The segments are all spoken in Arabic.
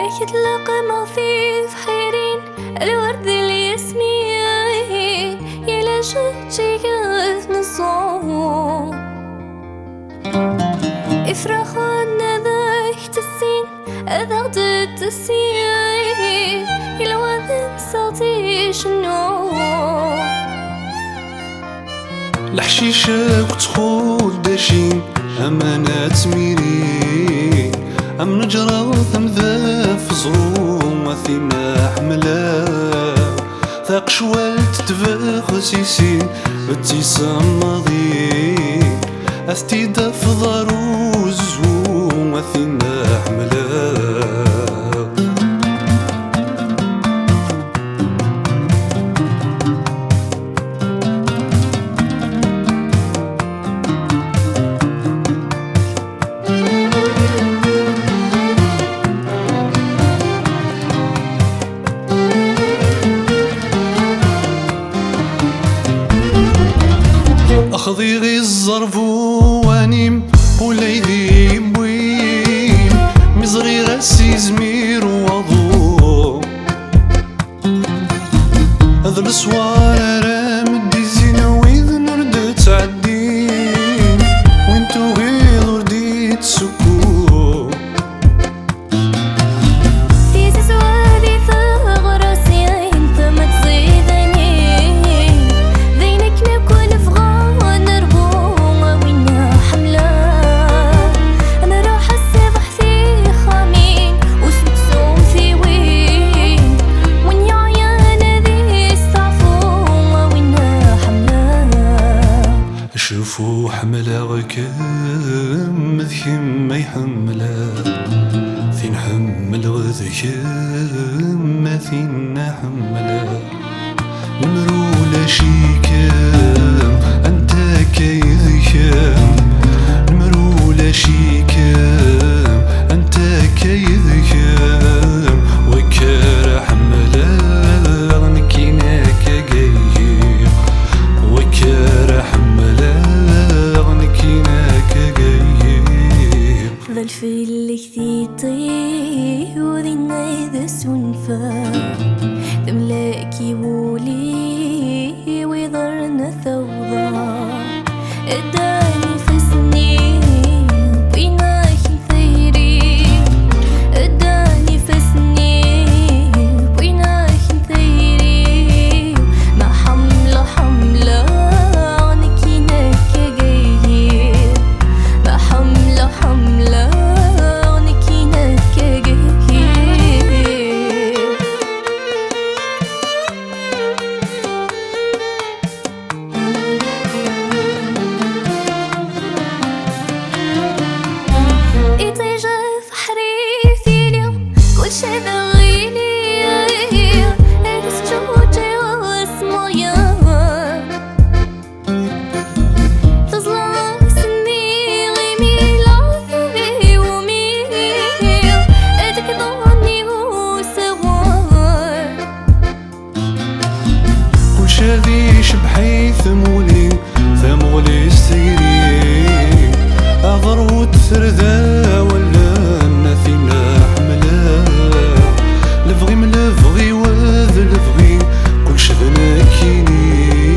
يطلق مغفيف حيرين الورد اللي يسمين يلا شجيك نصوم افرح ونذاك تسين اذغد التسين يلا وذن صوتي شنو الحشيشة وتخول داشين أمانات ميرين أم نجرى ثم ذا فزروم وثينا حملا ثاق شوال تتفاق سيسين بتيسام ماضيين أثتي دف ضروز وثينا حملا أخذي غي الظرف وانيم وليدي بوين مزغي راسي زمير وضو هذا السوار رام دي زينة ويذ نرد تعدين وانتو غيظ ورديت سكون في سوادي ثغ راسي انت ما تزيدني ذينك نكون فغان نربوم وينا حملة انا راح السبح في خامين وسمسوم في وين وين يا عيان ذي الصعفوم وينا حملة شوفوا حملة غكام ذكم ما يحملها ثين حمل غذكام ما ثين حملها المرولة شيكام أنت كيذكام المرولة شيكام أنت كيذكام وكار حملها نكيناك قيم وكار حملها نكيناك قيم ذا الفيل كثيتي وذي النايذ سنفا تملاكي بولي ويضرنا ثوضا اداني فسني بيناك ثيري اداني فسني بيناك ثيري ما حملة حملة نكيناك قيم ما حملة حملة نكيناك قيم إتجا في حريثي اليوم كل شي ذغيني أكس جوجي واسمايا تظلم سني غيمي العذبي وميل أدك ضعني وسوار كل شذي شبحي ثمولي ثمولي السيرين أضر وتثرذا ولا نثينا حملا لفغي من لفغي وذ لفغي كل شذنا كيني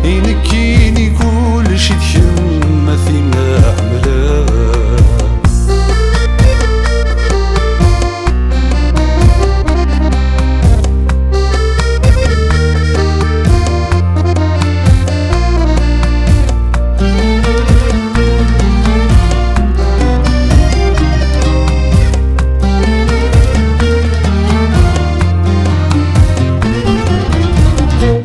ينكيني كل شي دكم مثينا حملا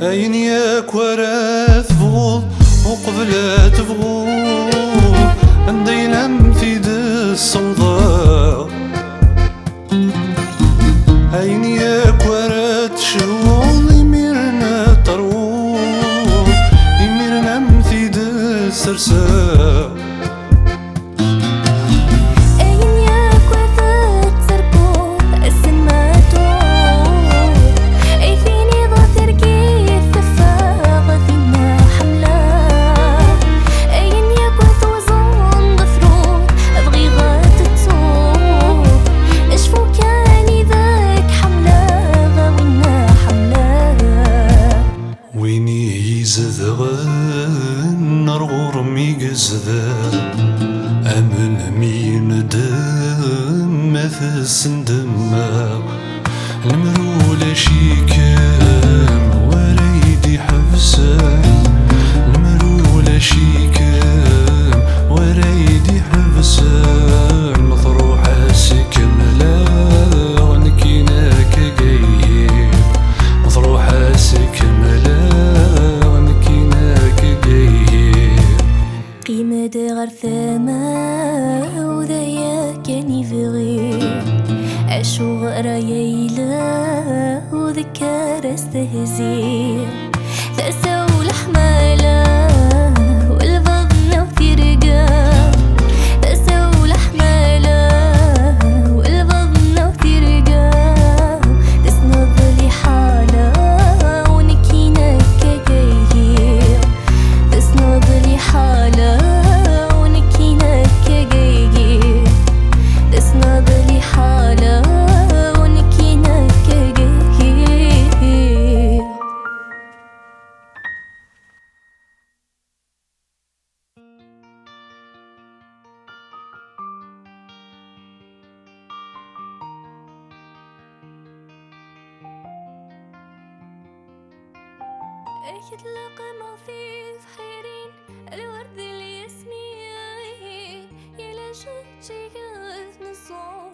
أين ياك وراث فغوض وقبلة تفغوض عندي نم في الصوضاء أين ياك ورات شغوض يميرنا طروض يميرنا مثيد السرساء أين يكون ثوزون ضفرون أبغي غات سندماغ المرولة شيكام وريدي حفسان المرولة شيكام وريدي حفسان مطروحة سكملا ونكيناك قيم مطروحة سكملا ونكيناك قيم قيمة غير ثما وذايا كان يفغي عشو رايلا وذكر استهزي ثأسة ولحمالة والبضنة وثيرقا ثأسة ولحمالة والبضنة وثيرقا تسند لي حالة ونكينا كقيقير تسند لي حالة ونكينا كقيقير تسند لي حالة ونكينا كقيقير أكيد لقى مضيف خيرين الورد اللي اسمي يا لا شي من الصوت